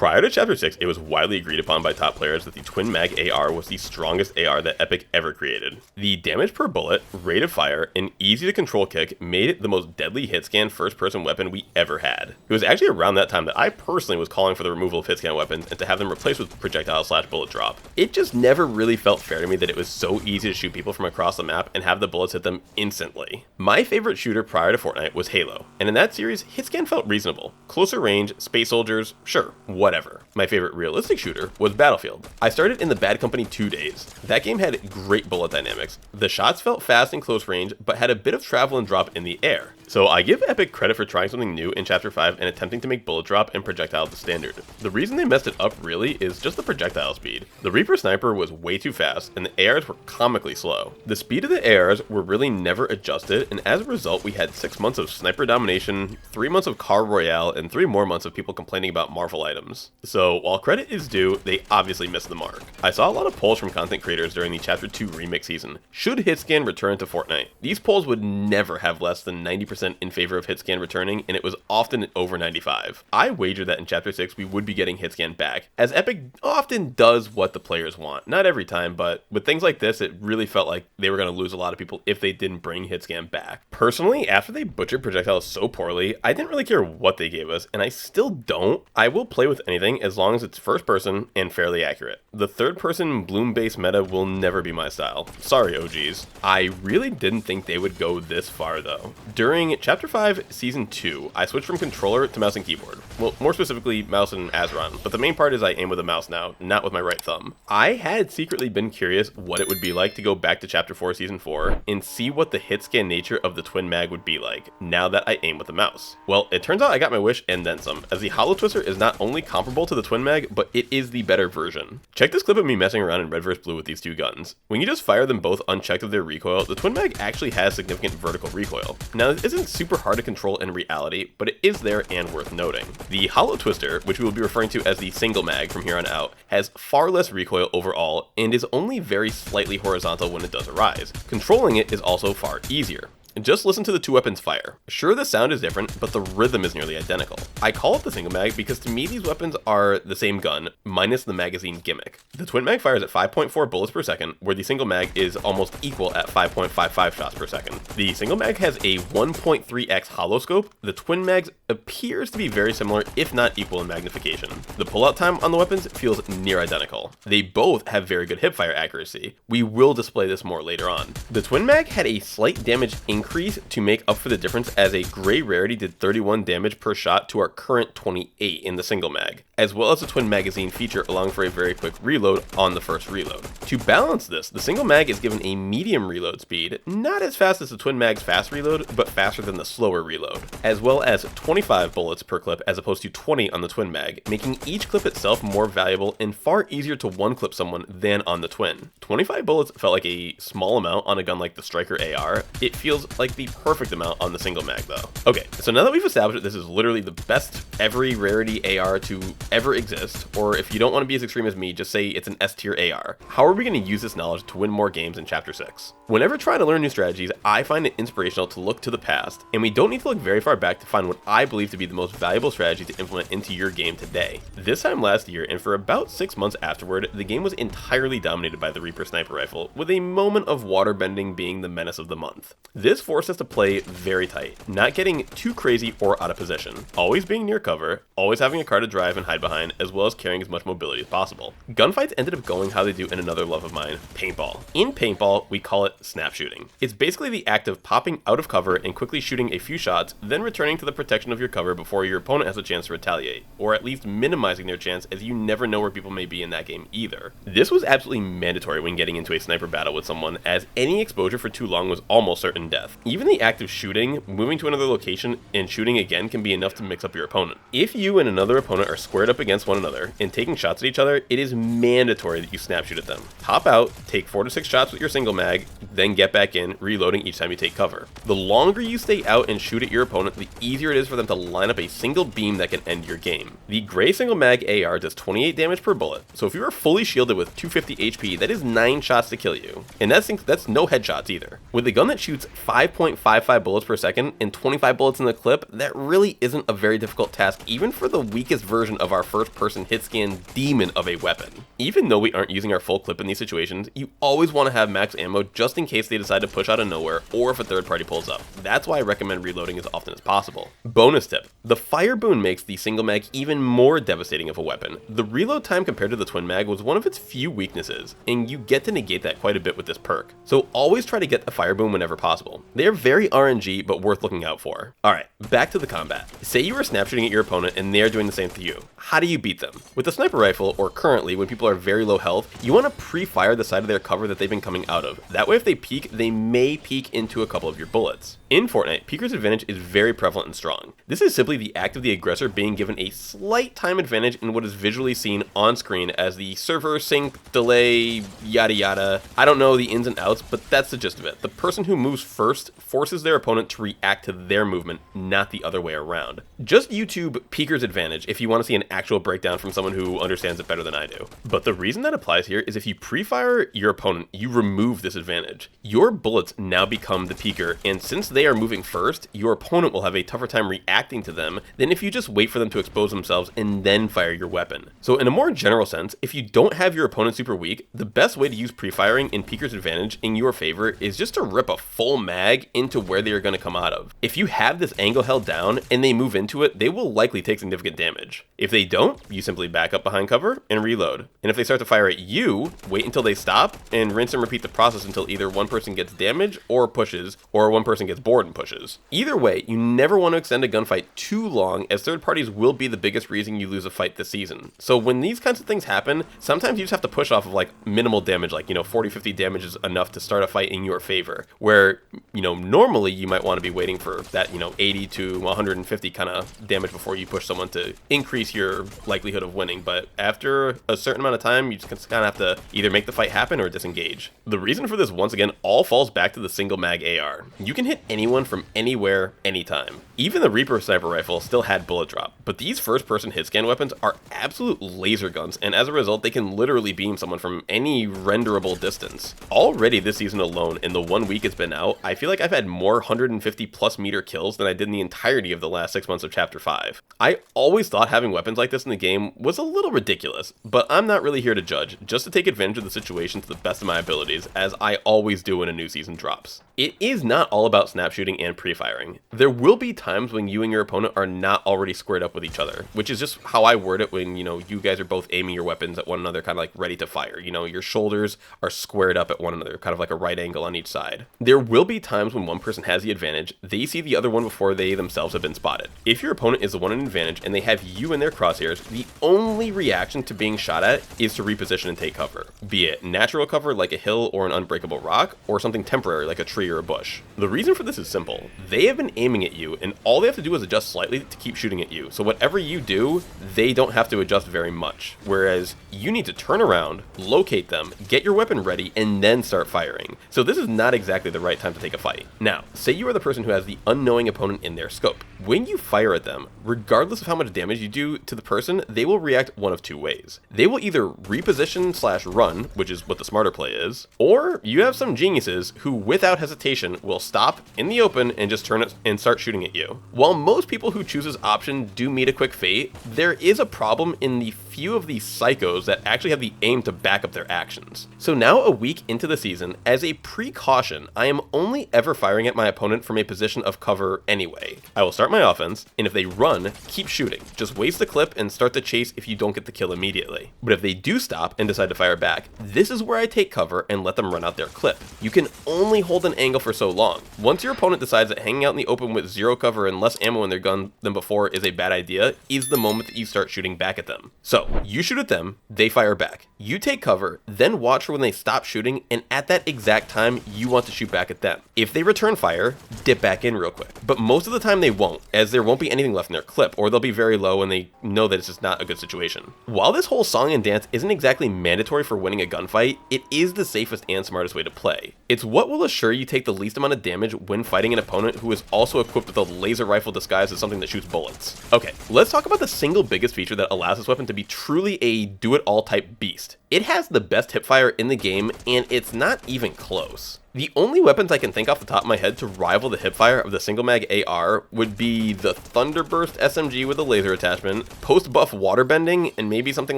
Prior to Chapter 6, it was widely agreed upon by top players that the Twin Mag AR was the strongest AR that Epic ever created. The damage per bullet, rate of fire, and easy to control kick made it the most deadly hitscan first-person weapon we ever had. It was actually around that time that I personally was calling for the removal of hitscan weapons and to have them replaced with projectile/bullet drop. It just never really felt fair to me that it was so easy to shoot people from across the map and have the bullets hit them instantly. My favorite shooter prior to Fortnite was Halo, and in that series, hitscan felt reasonable. Closer range, space soldiers, sure, whatever. My favorite realistic shooter was Battlefield. I started in the Bad Company 2 days. That game had great bullet dynamics. The shots felt fast in close range, but had a bit of travel and drop in the air. So I give Epic credit for trying something new in Chapter 5 and attempting to make bullet drop and projectile the standard. The reason they messed it up really is just the projectile speed. The Reaper Sniper was way too fast and the ARs were comically slow. The speed of the ARs were really never adjusted, and as a result we had 6 months of sniper domination, 3 months of Car Royale, and 3 more months of people complaining about Marvel items. So while credit is due, they obviously missed the mark. I saw a lot of polls from content creators during the Chapter 2 remix season. Should hitscan return to Fortnite? These polls would never have less than 90% in favor of hitscan returning, and it was often over 95. I wager that in Chapter 6 we would be getting hitscan back, as Epic often does what the players want. Not every time, but with things like this, it really felt like they were going to lose a lot of people if they didn't bring hitscan back. Personally, after they butchered projectiles so poorly, I didn't really care what they gave us, and I still don't. I will play with anything as long as it's first person and fairly accurate. The third person bloom-based meta will never be my style. Sorry, OGs. I really didn't think they would go this far though. During Chapter 5 Season 2, I switched from controller to mouse and keyboard. Well, more specifically, mouse and Azeron, but the main part is I aim with a mouse now, not with my right thumb. I had secretly been curious what it would be like to go back to Chapter 4 Season 4 and see what the hitscan nature of the Twin Mag would be like, now that I aim with a mouse. Well, it turns out I got my wish and then some, as the Hollow Twister is not only comparable to the Twin Mag, but it is the better version. Check this clip of me messing around in Red vs. Blue with these two guns. When you just fire them both unchecked of their recoil, the Twin Mag actually has significant vertical recoil. Now, this isn't super hard to control in reality, but it is there and worth noting. The Hollow Twister, which we will be referring to as the single mag from here on out, has far less recoil overall and is only very slightly horizontal when it does arise. Controlling it is also far easier. Just listen to the two weapons fire. Sure, the sound is different, but the rhythm is nearly identical. I call it the single mag because to me these weapons are the same gun, minus the magazine gimmick. The twin mag fires at 5.4 bullets per second, where the single mag is almost equal at 5.55 shots per second. The single mag has a 1.3x hollow scope. The twin mag appears to be very similar, if not equal in magnification. The pullout time on the weapons feels near identical. They both have very good hipfire accuracy. We will display this more later on. The twin mag had a slight damage increase to make up for the difference, as a gray rarity did 31 damage per shot to our current 28 in the single mag, as well as the twin magazine feature allowing for a very quick reload on the first reload. To balance this, the single mag is given a medium reload speed, not as fast as the twin mag's fast reload, but faster than the slower reload, as well as 25 bullets per clip as opposed to 20 on the twin mag, making each clip itself more valuable and far easier to one clip someone than on the twin. 25 bullets felt like a small amount on a gun like the Striker AR. It feels like the perfect amount on the single mag though. Okay, so now that we've established that this is literally the best every rarity AR to ever exist, or if you don't want to be as extreme as me, just say it's an S tier AR, how are we going to use this knowledge to win more games in Chapter 6? Whenever trying to learn new strategies, I find it inspirational to look to the past, and we don't need to look very far back to find what I believe to be the most valuable strategy to implement into your game today. This time last year, and for about 6 months afterward, the game was entirely dominated by the Reaper sniper rifle, with a moment of waterbending being the menace of the month. This forced us to play very tight, not getting too crazy or out of position, always being near cover, always having a car to drive and hide behind, as well as carrying as much mobility as possible. Gunfights ended up going how they do in another love of mine, paintball. In paintball, we call it snap shooting. It's basically the act of popping out of cover and quickly shooting a few shots, then returning to the protection of your cover before your opponent has a chance to retaliate, or at least minimizing their chance, as you never know where people may be in that game either. This was absolutely mandatory when getting into a sniper battle with someone, as any exposure for too long was almost certain death. Even the act of shooting, moving to another location, and shooting again can be enough to mix up your opponent. If you and another opponent are squared up against one another and taking shots at each other, it is mandatory that you snap shoot at them. Hop out, take 4 to 6 shots with your single mag, then get back in, reloading each time you take cover. The longer you stay out and shoot at your opponent, the easier it is for them to line up a single beam that can end your game. The gray single mag AR does 28 damage per bullet, so if you are fully shielded with 250 HP, that is 9 shots to kill you. And that's no headshots either. With a gun that shoots 5.55 bullets per second and 25 bullets in the clip, that really isn't a very difficult task even for the weakest version of our first person hit scan demon of a weapon. Even though we aren't using our full clip in these situations, you always want to have max ammo just in case they decide to push out of nowhere or if a third party pulls up. That's why I recommend reloading as often as possible. Bonus tip: the fire boon makes the single mag even more devastating of a weapon. The reload time compared to the twin mag was one of its few weaknesses, and you get to negate that quite a bit with this perk. So always try to get the fire boon whenever possible. They are very RNG, but worth looking out for. Alright, back to the combat. Say you are snap shooting at your opponent and they are doing the same to you. How do you beat them? With the sniper rifle, or currently when people are very low health, you want to pre-fire the side of their cover that they've been coming out of. That way if they peek, they may peek into a couple of your bullets. In Fortnite, Peeker's advantage is very prevalent and strong. This is simply the act of the aggressor being given a slight time advantage in what is visually seen on screen as the server sync, delay, yada yada. I don't know the ins and outs, but that's the gist of it. The person who moves first forces their opponent to react to their movement, not the other way around. Just YouTube Peeker's advantage if you want to see an actual breakdown from someone who understands it better than I do. But the reason that applies here is if you pre-fire your opponent, you remove this advantage. Your bullets now become the peeker, and since they are moving first, your opponent will have a tougher time reacting to them than if you just wait for them to expose themselves and then fire your weapon. So in a more general sense, if you don't have your opponent super weak, the best way to use pre-firing in Peeker's advantage in your favor is just to rip a full mag into where they are going to come out of. If you have this angle held down and they move into it, they will likely take significant damage. If they don't, you simply back up behind cover and reload. And if they start to fire at you, wait until they stop and rinse and repeat the process until either one person gets damage or pushes, or one person gets bored and pushes. Either way, you never want to extend a gunfight too long, as third parties will be the biggest reason you lose a fight this season. So when these kinds of things happen, sometimes you just have to push off of like minimal damage, like 40-50 damage is enough to start a fight in your favor, where normally you might want to be waiting for that 80 to 150 kind of damage before you push someone to increase your likelihood of winning. But after a certain amount of time, you just kind of have to either make the fight happen or disengage. The reason for this once again all falls back to the single mag AR. You can hit anyone from anywhere, anytime. Even the Reaper sniper rifle still had bullet drop, but these first person hit scan weapons are absolute laser guns, and as a result they can literally beam someone from any renderable distance. Already this season alone, in the 1 week it's been out, I feel like I've had more 150 plus meter kills than I did in the entirety of the last 6 months of chapter 5. I always thought having weapons like this in the game was a little ridiculous, but I'm not really here to judge, just to take advantage of the situation to the best of my abilities, as I always do when a new season drops. It is not all about snap shooting and pre-firing. There will be times when you and your opponent are not already squared up with each other, which is just how I word it when, you guys are both aiming your weapons at one another, kind of like ready to fire. Your shoulders are squared up at one another, kind of like a right angle on each side. There will be times when one person has the advantage, they see the other one before they themselves have been spotted. If your opponent is the one in advantage and they have you in their crosshairs, the only reaction to being shot at is to reposition and take cover, be it natural cover like a hill or an unbreakable rock, or something temporary like a tree or a bush. The reason for this is simple. They have been aiming at you, and all they have to do is adjust slightly to keep shooting at you. So whatever you do, they don't have to adjust very much. Whereas you need to turn around, locate them, get your weapon ready, and then start firing. So this is not exactly the right time to take a fight. Now, say you are the person who has the unknowing opponent in their scope. When you fire at them, regardless of how much damage you do to the person, they will react one of two ways. They will either reposition/run, which is what the smarter play is, or you have some geniuses who without hesitation will stop in the open and just turn it and start shooting at you. While most people who choose this option do meet a quick fate, there is a problem in the few of these psychos that actually have the aim to back up their actions. So now a week into the season, as a precaution, I am only ever firing at my opponent from a position of cover anyway. I will start my offense, and if they run, keep shooting. Just waste the clip and start the chase if you don't get the kill immediately. But if they do stop and decide to fire back, this is where I take cover and let them run out their clip. You can only hold an angle for so long. Once your your opponent decides that hanging out in the open with zero cover and less ammo in their gun than before is a bad idea, is the moment that you start shooting back at them. So, you shoot at them, they fire back. You take cover, then watch for when they stop shooting, and at that exact time, you want to shoot back at them. If they return fire, dip back in real quick. But most of the time they won't, as there won't be anything left in their clip, or they'll be very low and they know that it's just not a good situation. While this whole song and dance isn't exactly mandatory for winning a gunfight, it is the safest and smartest way to play. It's what will assure you take the least amount of damage when fighting an opponent who is also equipped with a laser rifle disguised as something that shoots bullets. Okay, let's talk about the single biggest feature that allows this weapon to be truly a do-it-all type beast. It has the best hipfire in the game, and it's not even close. The only weapons I can think off the top of my head to rival the hipfire of the single mag AR would be the Thunderburst SMG with a laser attachment, post-buff waterbending, and maybe something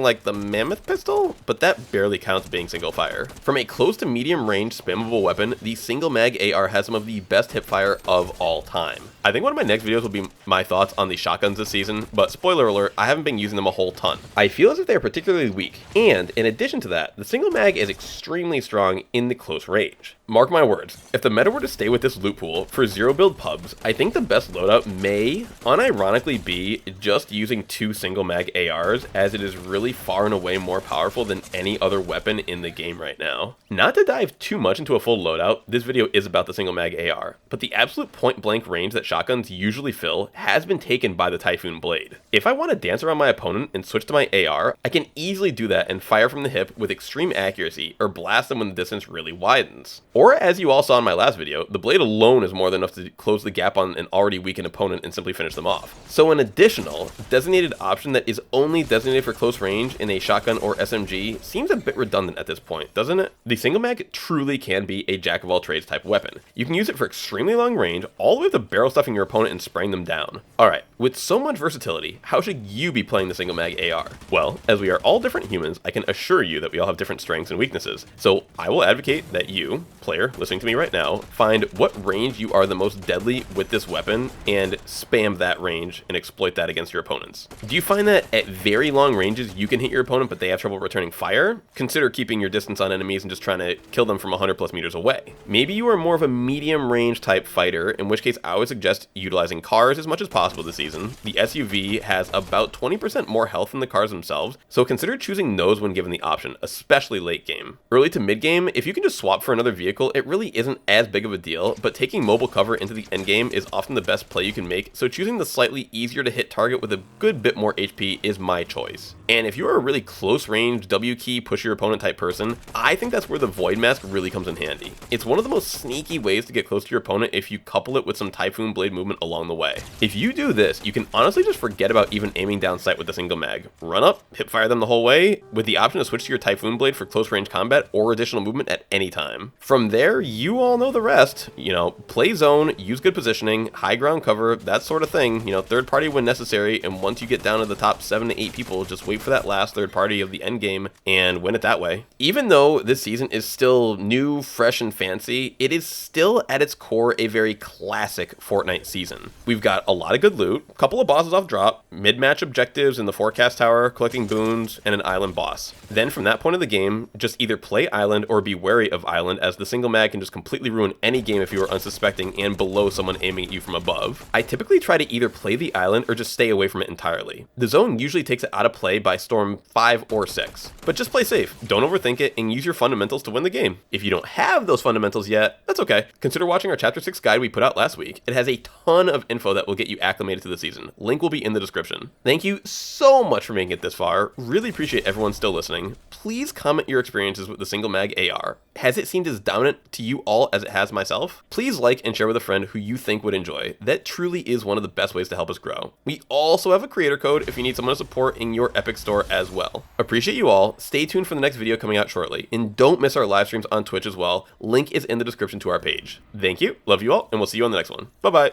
like the Mammoth pistol, but that barely counts being single fire. From a close to medium range spammable weapon, the single mag AR has some of the best hipfire of all time. I think one of my next videos will be my thoughts on the shotguns this season, but spoiler alert, I haven't been using them a whole ton. I feel as if they are particularly weak, and in addition to that, the single mag is extremely strong in the close range. Mark my words, if the meta were to stay with this loot pool for zero build pubs, I think the best loadout may unironically be just using 2 single mag ARs, as it is really far and away more powerful than any other weapon in the game right now. Not to dive too much into a full loadout, this video is about the single mag AR, but the absolute point blank range that shotguns usually fill has been taken by the Typhoon Blade. If I want to dance around my opponent and switch to my AR, I can easily do that and fire from the hip with extreme accuracy or blast them when the distance really widens. Or as you all saw in my last video, the blade alone is more than enough to close the gap on an already weakened opponent and simply finish them off. So an additional designated option that is only designated for close range in a shotgun or SMG seems a bit redundant at this point, doesn't it? The single mag truly can be a jack of all trades type weapon. You can use it for extremely long range, all the way to barrel stuffing your opponent and spraying them down. Alright, with so much versatility, how should you be playing the single mag AR? Well, as we are all different humans, I can assure you that we all have different strengths and weaknesses. So I will advocate that you, player listening to me right now, find what range you are the most deadly with this weapon and spam that range and exploit that against your opponents. Do you find that at very long ranges you can hit your opponent but they have trouble returning fire? Consider keeping your distance on enemies and just trying to kill them from 100 plus meters away. Maybe you are more of a medium range type fighter, in which case I would suggest utilizing cars as much as possible this season. The SUV has about 20% more health than the cars themselves, so consider choosing those when given the option, especially late game. Early to mid game, if you can just swap for another vehicle, it really isn't as big of a deal, but taking mobile cover into the end game is often the best play you can make, so choosing the slightly easier to hit target with a good bit more HP is my choice. And if you're a really close range W key push your opponent type person, I think that's where the Void Mask really comes in handy. It's one of the most sneaky ways to get close to your opponent if you couple it with some Typhoon Blade movement along the way. If you do this, you can honestly just forget about even aiming down sight with the single mag. Run up, hip fire them the whole way, with the option to switch to your Typhoon Blade for close range combat or additional movement at any time. From there, you all know the rest. You know, play zone, use good positioning, high ground cover, that sort of thing. You know, third party when necessary, and once you get down to the top 7 to 8 people, just wait for that last third party of the end game and win it that way. Even though this season is still new, fresh, and fancy, it is still at its core a very classic Fortnite season. We've got a lot of good loot, a couple of bosses off drop, mid-match objectives in the forecast tower, collecting boons, and an island boss. Then from that point of the game, just either play island or be wary of island, as the single mag can just completely ruin any game if you are unsuspecting and below someone aiming at you from above. I typically try to either play the island or just stay away from it entirely. The zone usually takes it out of play by storm 5 or 6, but just play safe, don't overthink it, and use your fundamentals to win the game. If you don't have those fundamentals yet, that's okay. Consider watching our chapter 6 guide we put out last week. It has a ton of info that will get you acclimated to the season. Link will be in the description. Thank you so much for making it this far. Really appreciate everyone still listening. Please comment your experiences with the single mag AR. Has it seemed as dominant to you all as it has myself? Please like and share with a friend who you think would enjoy. That truly is one of the best ways to help us grow. We also have a creator code if you need someone to support in your Epic store as well. Appreciate you all. Stay tuned for the next video coming out shortly, and don't miss our live streams on Twitch as well. Link is in the description to our page. Thank you, love you all, and we'll see you on the next one. Bye bye.